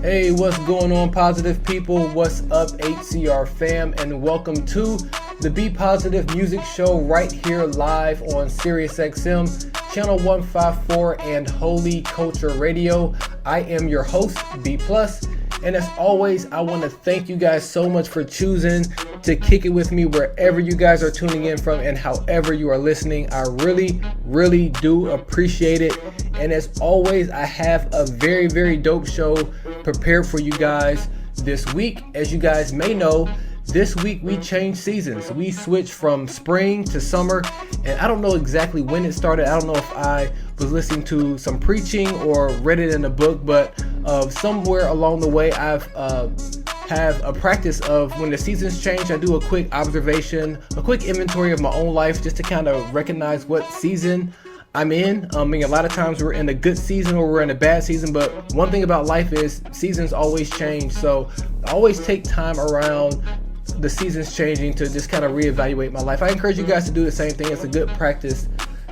Hey, what's going on, positive people? What's up, HCR fam? And welcome to the Be Positive Music Show right here live on SiriusXM, Channel 154 and Holy Culture Radio. I am your host, B+. And as always, I want to thank you guys so much for choosing to kick it with me wherever you guys are tuning in from and however you are listening. I really do appreciate it. And as always, I have a very dope show prepared for you guys this week. As you guys may know, this week we changed seasons. We switched from spring to summer, and I don't know exactly when it started. I don't know if I was listening to some preaching or read it in a book, but somewhere along the way I've have a practice of when the seasons change, I do a quick observation, a quick inventory of my own life just to kind of recognize what season I'm in. I mean, a lot of times we're in a good season or we're in a bad season, but one thing about life is seasons always change. So I always take time around the seasons changing to just kind of reevaluate my life. I encourage you guys to do the same thing. It's a good practice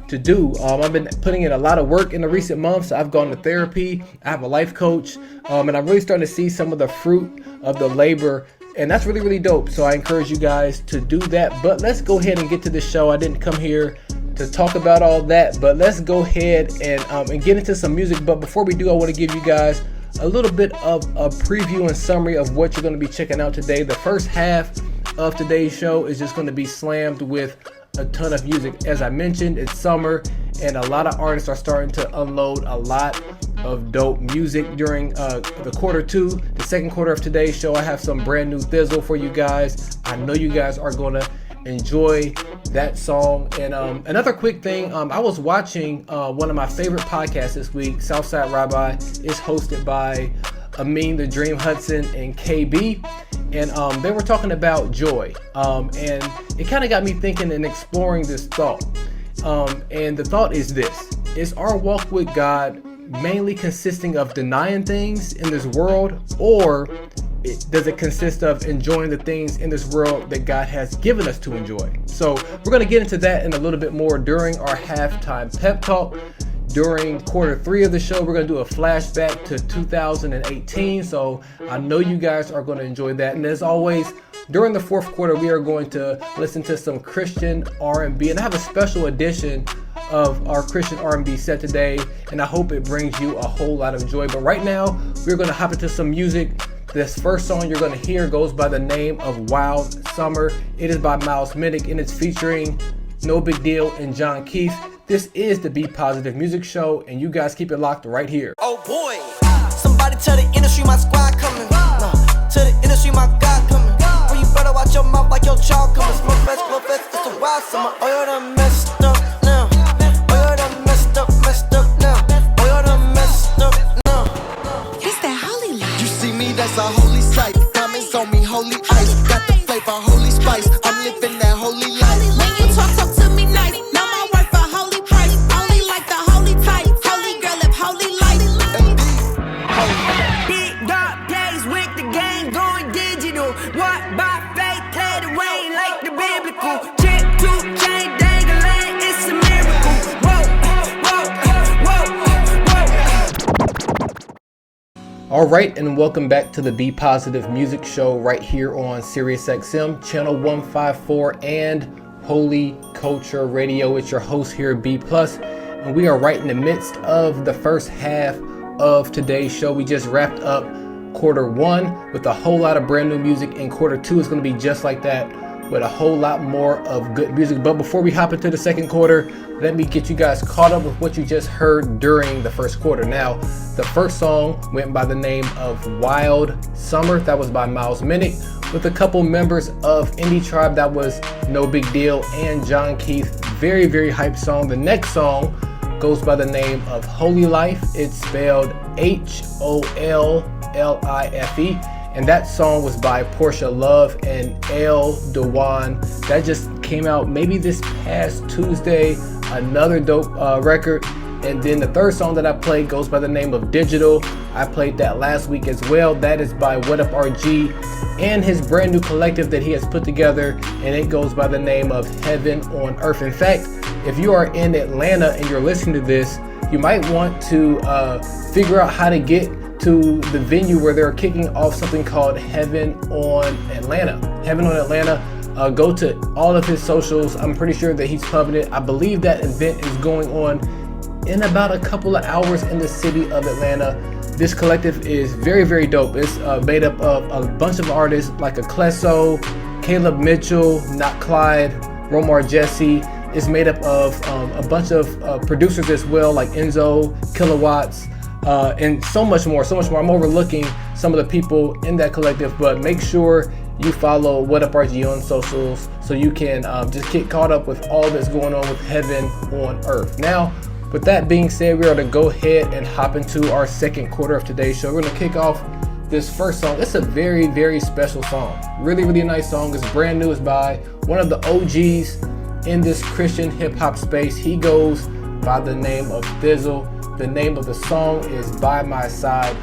to do. I've been putting in a lot of work in the recent months. I've gone to therapy. I have a life coach, and I'm really starting to see some of the fruit of the labor, and that's really dope. So I encourage you guys to do that. But let's go ahead and get to the show. I didn't come here to talk about all that, but let's go ahead and get into some music. But before we do, I want to give you guys a little bit of a preview and summary of what you're going to be checking out today. The first half of today's show is just going to be slammed with a ton of music. As I mentioned, it's summer and a lot of artists are starting to unload a lot of dope music during the quarter two. The second quarter of today's show, I have some brand new thizzle for you guys. I know you guys are going to enjoy that song. And another quick thing, I was watching one of my favorite podcasts this week. Southside Rabbi is hosted by Amin the Dream Hudson and KB, and they were talking about joy, and it kind of got me thinking and exploring this thought, and the thought is this: is our walk with God mainly consisting of denying things in this world, or does it consist of enjoying the things in this world that God has given us to enjoy? So we're going to get into that in a little bit more during our halftime pep talk. During quarter three of the show, we're going to do a flashback to 2018. So I know you guys are going to enjoy that. And as always, during the fourth quarter, we are going to listen to some Christian R&B. And I have a special edition of our Christian R&B set today, and I hope it brings you a whole lot of joy. But right now, we're going to hop into some music. This first song you're going to hear goes by the name of Wild Summer. It is by Miles Minnick, and it's featuring No Big Deal and John Keith. This is the Be Positive Music Show, and you guys keep it locked right here. Oh boy, somebody tell the industry my squad coming. Tell the industry my God coming. Well, you better watch your mouth like your jaw coming. Smoke fest, it's a wild summer. Oh, you done messed up now. Oh, you done messed up now. Oh, you done messed up now. It's that holy life. You see me, that's a holy sight. Diamonds on me, holy ice. Got the flavor, holy spice. I'm living that holy life. When you talk to me nice. Now my worth a holy price. Only like the holy type. Holy girl live holy life. Big dark days with the game going digital. Walk by faith, let it rain like the biblical. Chip to chain, dangling, it's a miracle. Whoa. All right, and welcome back to the Be Positive Music Show right here on SiriusXM, Channel 154 and Holy Culture Radio. It's your host here, B+, and we are right in the midst of the first half of today's show. We just wrapped up quarter one with a whole lot of brand new music, and quarter two is going to be just like that with a whole lot more of good music. But before we hop into the second quarter, let me get you guys caught up with what you just heard during the first quarter. Now, the first song went by the name of Wild Summer. That was by Miles Minnick with a couple members of Indie Tribe. That was No Big Deal and John Keith. Very hype song. The next song goes by the name of Holy Life. It's spelled Hollife, and that song was by Portia Love and L. Dewan. That just came out maybe this past Tuesday. Another dope record. And then the third song that I played goes by the name of Digital. I played that last week as well. That is by What Up RG and his brand new collective that he has put together, and it goes by the name of Heaven on Earth. In fact, if you are in Atlanta and you're listening to this, you might want to figure out how to get to the venue where they're kicking off something called Heaven on Atlanta. Heaven on Atlanta. Go to all of his socials. I'm pretty sure that he's pubbing it. I believe that event is going on in about a couple of hours in the city of Atlanta. This collective is very, very dope. It's made up of a bunch of artists like Akleso, Caleb Mitchell, Not Clyde, Romar Jesse. It's made up of a bunch of producers as well, like Enzo, Kilowatts, and so much more. I'm overlooking some of the people in that collective, but make sure you follow What Up RG on socials so you can just get caught up with all that's going on with Heaven on Earth. Now, with that being said, we are to go ahead and hop into our second quarter of today's show. We're going to kick off this first song. It's a very, very special song. Really, really nice song. It's brand new. It's by one of the OGs in this Christian hip hop space. He goes by the name of Thizzle. The name of the song is By My Side.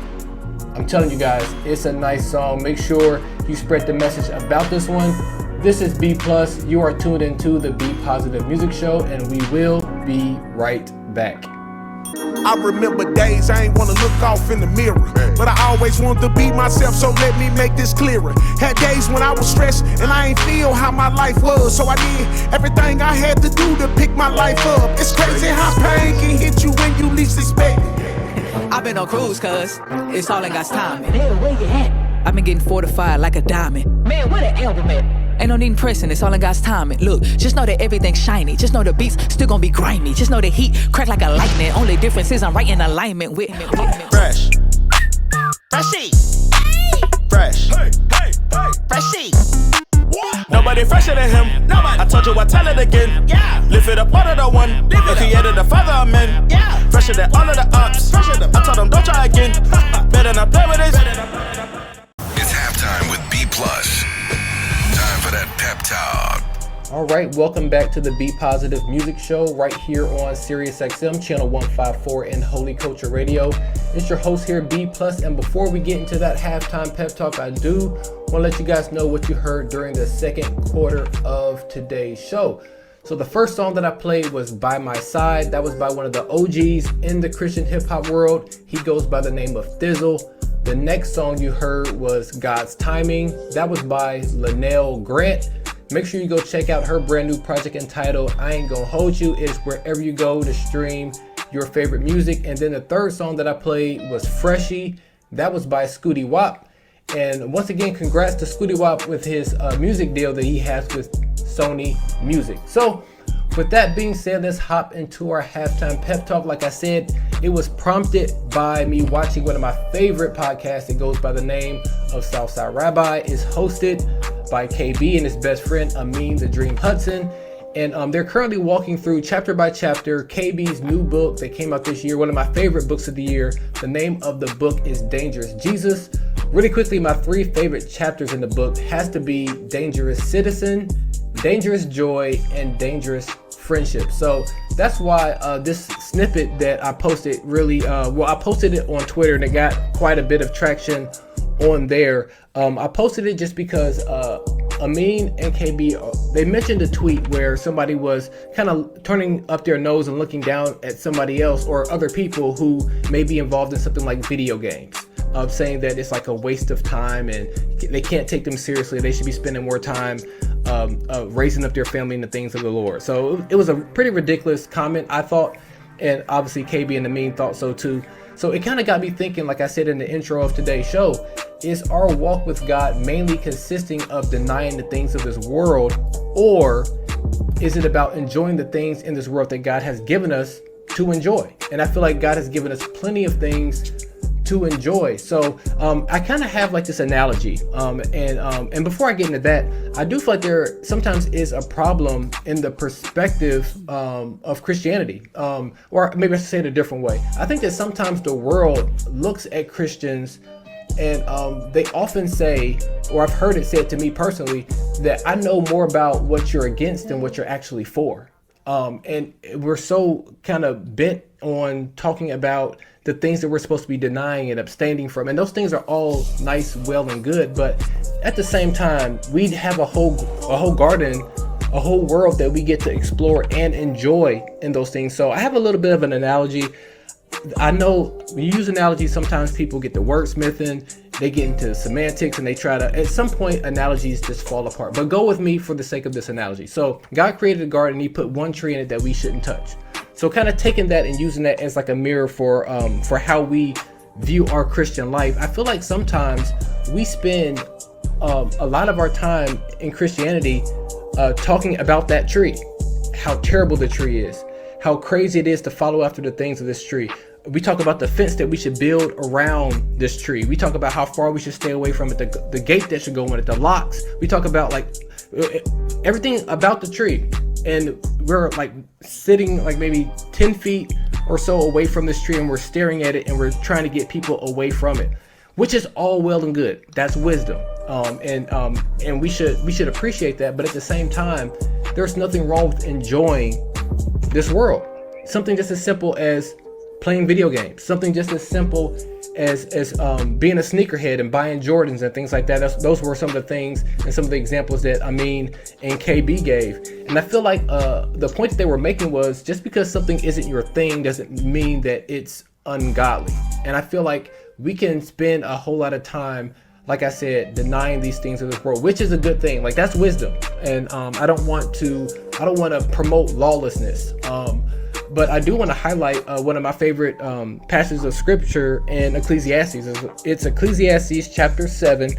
I'm telling you guys, it's a nice song. Make sure you spread the message about this one. This is B+. You are tuned into the Be Positive Music Show, and we will be right back. I remember days I ain't wanna look off in the mirror, but I always wanted to be myself, so let me make this clearer. Had days when I was stressed and I ain't feel how my life was, so I did everything I had to do to pick my life up. It's crazy how pain can hit you when you least expect it. I've been on cruise, cuz it's all in God's timing. Man, where you at? I've been getting fortified like a diamond. Man, where the album at? Ain't no need pressing, it's all in God's timing. Look, just know that everything's shiny. Just know the beats still gonna be grimy. Just know the heat crack like a lightning. Only difference is I'm right in alignment with Fresh. Freshy. Fresh. Freshy. Nobody fresher than him. Nobody. I told you, I tell it again. Yeah. Lift it up, one of the one. The creator, the father of men. Yeah. Fresher than all of the ops. I told them, don't try again. Better not play with this. It's halftime with B+. Time for that pep talk. All right, welcome back to the Be Positive Music Show right here on SiriusXM, channel 154 in Holy Culture Radio. It's your host here, B+, and before we get into that halftime pep talk, I do want to let you guys know what you heard during the second quarter of today's show. So the first song that I played was By My Side. That was by one of the OGs in the Christian hip hop world. He goes by the name of Thizzle. The next song you heard was God's Timing. That was by Linnell Grant. Make sure you go check out her brand new project entitled I Ain't Gonna Hold You. It's wherever you go to stream your favorite music. And then the third song that I played was Freshy. That was by Scooty Wop. And once again, congrats to Scooty Wop with his music deal that he has with Sony Music. So with that being said, let's hop into our halftime pep talk. Like I said, it was prompted by me watching one of my favorite podcasts. It goes by the name of Southside Rabbi. It's hosted by KB and his best friend Amin the Dream Hudson. And they're currently walking through chapter by chapter KB's new book that came out this year, one of my favorite books of the year. The name of the book is Dangerous Jesus. Really quickly, my three favorite chapters in the book has to be Dangerous Citizen, Dangerous Joy, and Dangerous Friendship. So that's why this snippet that I posted really, I posted it on Twitter and it got quite a bit of traction on there. I posted it just because Amin and KB, they mentioned a tweet where somebody was kind of turning up their nose and looking down at somebody else or other people who may be involved in something like video games. Saying that it's like a waste of time and they can't take them seriously. They should be spending more time raising up their family in the things of the Lord. So it was a pretty ridiculous comment, I thought, and obviously KB and Amin thought so too. So it kind of got me thinking, like I said in the intro of today's show, is our walk with God mainly consisting of denying the things of this world, or is it about enjoying the things in this world that God has given us to enjoy? And I feel like God has given us plenty of things to enjoy. So I kind of have like this analogy, and before I get into that, I do feel like there sometimes is a problem in the perspective of Christianity, or maybe I should say it a different way. I think that sometimes the world looks at Christians and they often say, or I've heard it said to me personally, that I know more about what you're against than what you're actually for. And we're so kind of bent on talking about the things that we're supposed to be denying and abstaining from. And those things are all nice, well and good. But at the same time, we have a whole garden, a whole world that we get to explore and enjoy in those things. So I have a little bit of an analogy. I know when you use analogies, sometimes people get the wordsmithing, they get into semantics, and they try to, at some point, analogies just fall apart. But go with me for the sake of this analogy. So God created a garden, he put one tree in it that we shouldn't touch. So kind of taking that and using that as like a mirror for how we view our Christian life. I feel like sometimes we spend a lot of our time in Christianity talking about that tree, how terrible the tree is, how crazy it is to follow after the things of this tree. We talk about the fence that we should build around this tree. We talk about how far we should stay away from it, the gate that should go in it, the locks. We talk about like everything about the tree. And we're like sitting like maybe 10 feet or so away from this tree, and we're staring at it, and we're trying to get people away from it, which is all well and good. That's wisdom. And we should appreciate that. But at the same time, there's nothing wrong with enjoying this world. Something just as simple as playing video games, something just as simple as being a sneakerhead and buying Jordans and things like that. Those were some of the things and some of the examples that Amin and KB gave. And I feel like the point that they were making was, just because something isn't your thing doesn't mean that it's ungodly. And I feel like we can spend a whole lot of time, like I said, denying these things of this world, which is a good thing. Like, that's wisdom. And I don't want to promote lawlessness. But I do want to highlight one of my favorite passages of scripture in Ecclesiastes. It's Ecclesiastes chapter 7,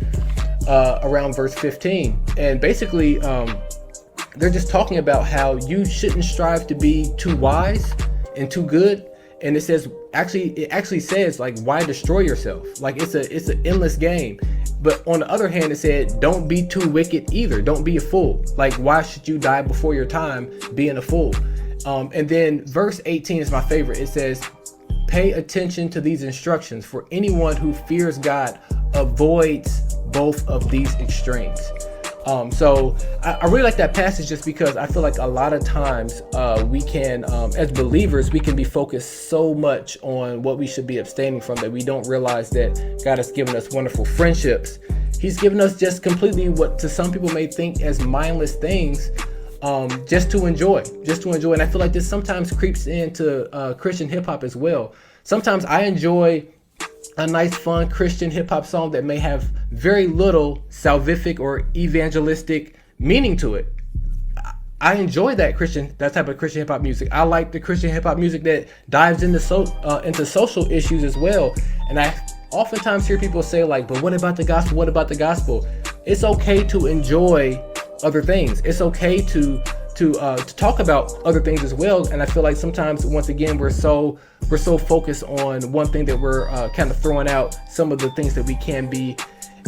around verse 15. And basically, they're just talking about how you shouldn't strive to be too wise and too good. And it actually says, like, why destroy yourself? Like, it's an endless game. But on the other hand, it said, don't be too wicked either. Don't be a fool. Like, why should you die before your time being a fool? And then verse 18 is my favorite. It says, pay attention to these instructions, for anyone who fears God avoids both of these extremes. So I really like that passage, just because I feel like a lot of times we can, as believers, we can be focused so much on what we should be abstaining from that we don't realize that God has given us wonderful friendships. He's given us just completely what to some people may think as mindless things, just to enjoy. And I feel like this sometimes creeps into Christian hip hop as well. Sometimes I enjoy a nice, fun Christian hip hop song that may have very little salvific or evangelistic meaning to it. I enjoy that type of Christian hip hop music. I like the Christian hip hop music that dives into social issues as well. And I oftentimes hear people say, like, but what about the gospel? What about the gospel? It's okay to enjoy other things. It's okay to talk about other things as well. And I feel like sometimes, once again, we're so focused on one thing that we're kind of throwing out some of the things that we can be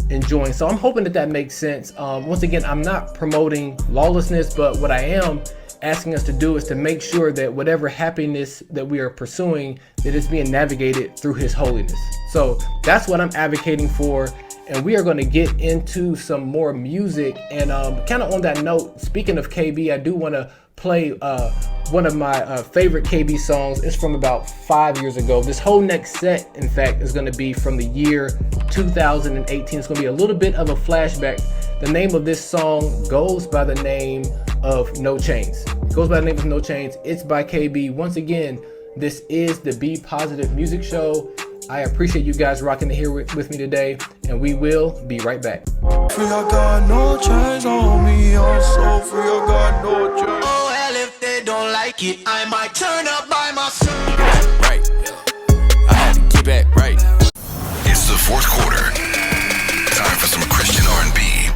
enjoying. So I'm hoping that makes sense. Once again, I'm not promoting lawlessness, but what I am asking us to do is to make sure that whatever happiness that we are pursuing, that it's being navigated through His holiness. So that's what I'm advocating for. And we are going to get into some more music. And kind of on that note, speaking of KB, I do want to play one of my favorite KB songs. It's from about 5 years ago. This whole next set, in fact, is going to be from the year 2018. It's going to be a little bit of a flashback. The name of this song goes by the name of No Chains. It's by KB. Once again, this is the Be Positive Music Show. I appreciate you guys rocking it here with me today, and we will be right back. Free, I got no chains on me, I'm so free, I got no chains. Oh, hell, if they don't like it, I might turn up by myself. Right, I had to keep it right. It's the fourth quarter. Time for some Christian R&B.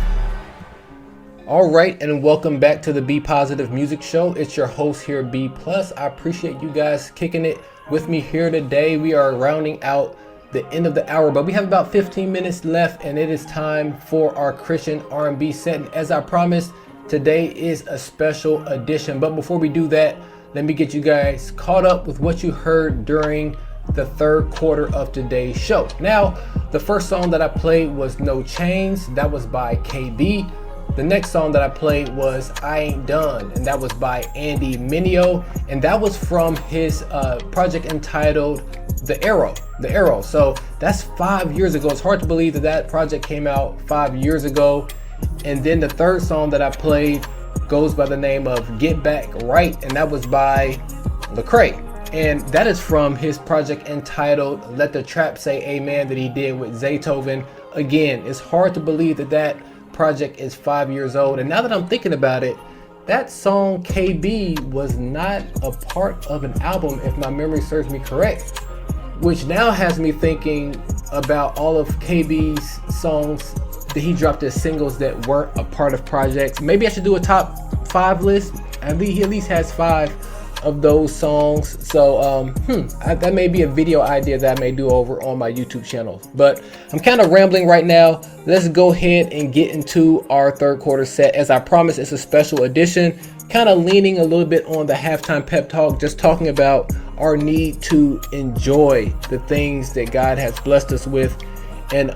All right, and welcome back to the Be Positive Music Show. It's your host here, B+. I appreciate you guys kicking it with me here today. We are rounding out the end of the hour, but we have about 15 minutes left, and it is time for our Christian R&B set. And as I promised, today is a special edition. But before we do that, let me get you guys caught up with what you heard during the third quarter of today's show. Now, the first song that I played was No Chains. That was by KB. The next song that I played was I Ain't Done, and that was by Andy Mineo, and that was from his project entitled The Arrow. So that's 5 years ago. It's hard to believe that project came out 5 years ago. And then the third song that I played goes by the name of Get Back Right, and that was by Lecrae. And that is from his project entitled Let the Trap Say Amen that he did with Zaytoven. Again, it's hard to believe that that project is 5 years old. And now that I'm thinking about it, that song KB was not a part of an album, if my memory serves me correct, which now has me thinking about all of KB's songs that he dropped as singles that weren't a part of projects. Maybe I should do a top 5 list. He at least has 5 of those songs. So that may be a video idea that I may do over on my YouTube channel. But I'm kind of rambling right now. Let's go ahead and get into our third quarter set. As I promised, it's a special edition, kind of leaning a little bit on the halftime pep talk, just talking about our need to enjoy the things that God has blessed us with. And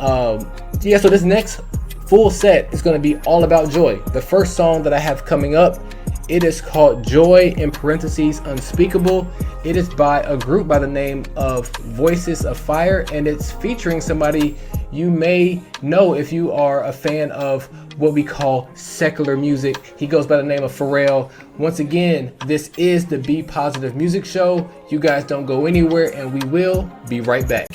yeah, so this next full set is going to be all about joy. The first song that I have coming up, it is called Joy in parentheses Unspeakable. It is by a group by the name of Voices of Fire, and it's featuring somebody you may know if you are a fan of what we call secular music. He goes by the name of Pharrell. Once again, this is the Be Positive Music Show. You guys don't go anywhere, and we will be right back.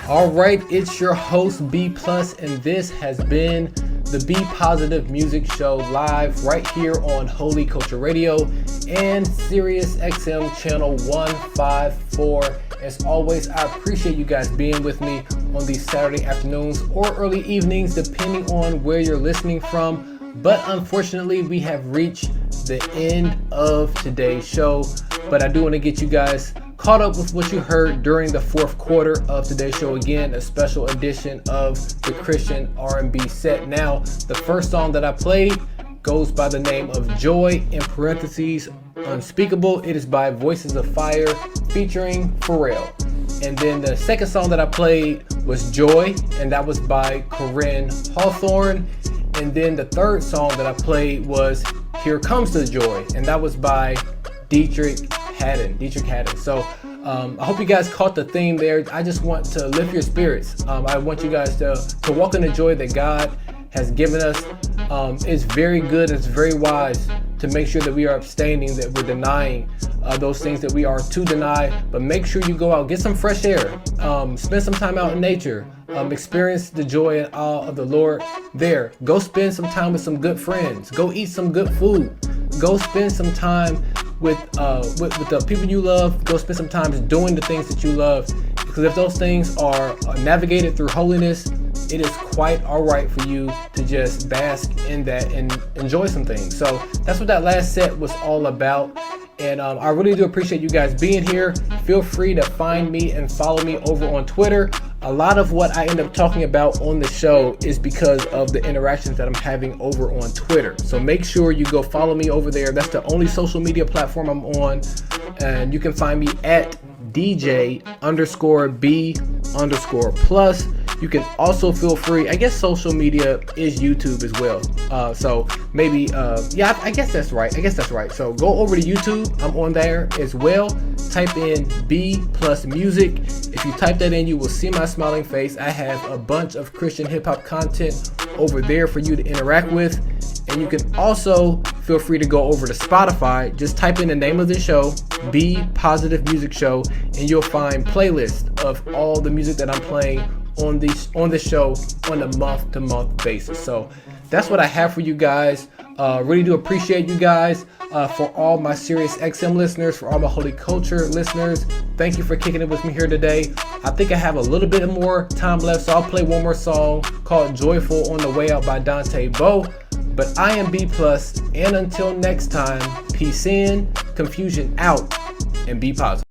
Alright, it's your host B Plus, and this has been the Be Positive Music Show live right here on Holy Culture Radio and SiriusXM channel 154. As always, I appreciate you guys being with me on these Saturday afternoons or early evenings, depending on where you're listening from. But unfortunately, we have reached the end of today's show. But I do want to get you guys caught up with what you heard during the fourth quarter of today's show. Again, a special edition of the Christian RnB set. Now, the first song that I played goes by the name of Joy in parentheses Unspeakable. It is by Voices of Fire featuring Pharrell. And then the second song that I played was Joy, and that was by Corinne Hawthorne. And then the third song that I played was Here Comes the Joy, and that was by Dietrich Haddon. So I hope you guys caught the theme there. I just want to lift your spirits. I want you guys to walk in the joy that God has given us. It's very good, it's very wise to make sure that we are abstaining, that we're denying those things that we are to deny. But make sure you go out, get some fresh air, spend some time out in nature, experience the joy and awe of the Lord there. Go spend some time with some good friends, go eat some good food, go spend some time with the people you love. Go spend some time doing the things that you love, because if those things are navigated through holiness, it is quite all right for you to just bask in that and enjoy some things. So that's what that last set was all about. And I really do appreciate you guys being here. Feel free to find me and follow me over on Twitter. A lot of what I end up talking about on the show is because of the interactions that I'm having over on Twitter. So make sure you go follow me over there. That's the only social media platform I'm on. And you can find me at DJ_B_plus. You can also feel free, I guess social media is YouTube as well. So maybe, yeah, I guess that's right. So go over to YouTube. I'm on there as well. Type in B plus music. If you type that in, you will see my smiling face. I have a bunch of Christian hip hop content over there for you to interact with. And you can also feel free to go over to Spotify. Just type in the name of the show, Be Positive Music Show, and you'll find playlists of all the music that I'm playing on the show on a month-to-month basis. So that's what I have for you guys. Really do appreciate you guys. For all my SiriusXM listeners, for all my Holy Culture listeners, thank you for kicking it with me here today. I think I have a little bit more time left, so I'll play one more song called Joyful on the Way Out by Dante Bowe. But I am B Plus, and until next time, peace in, confusion out, and be positive.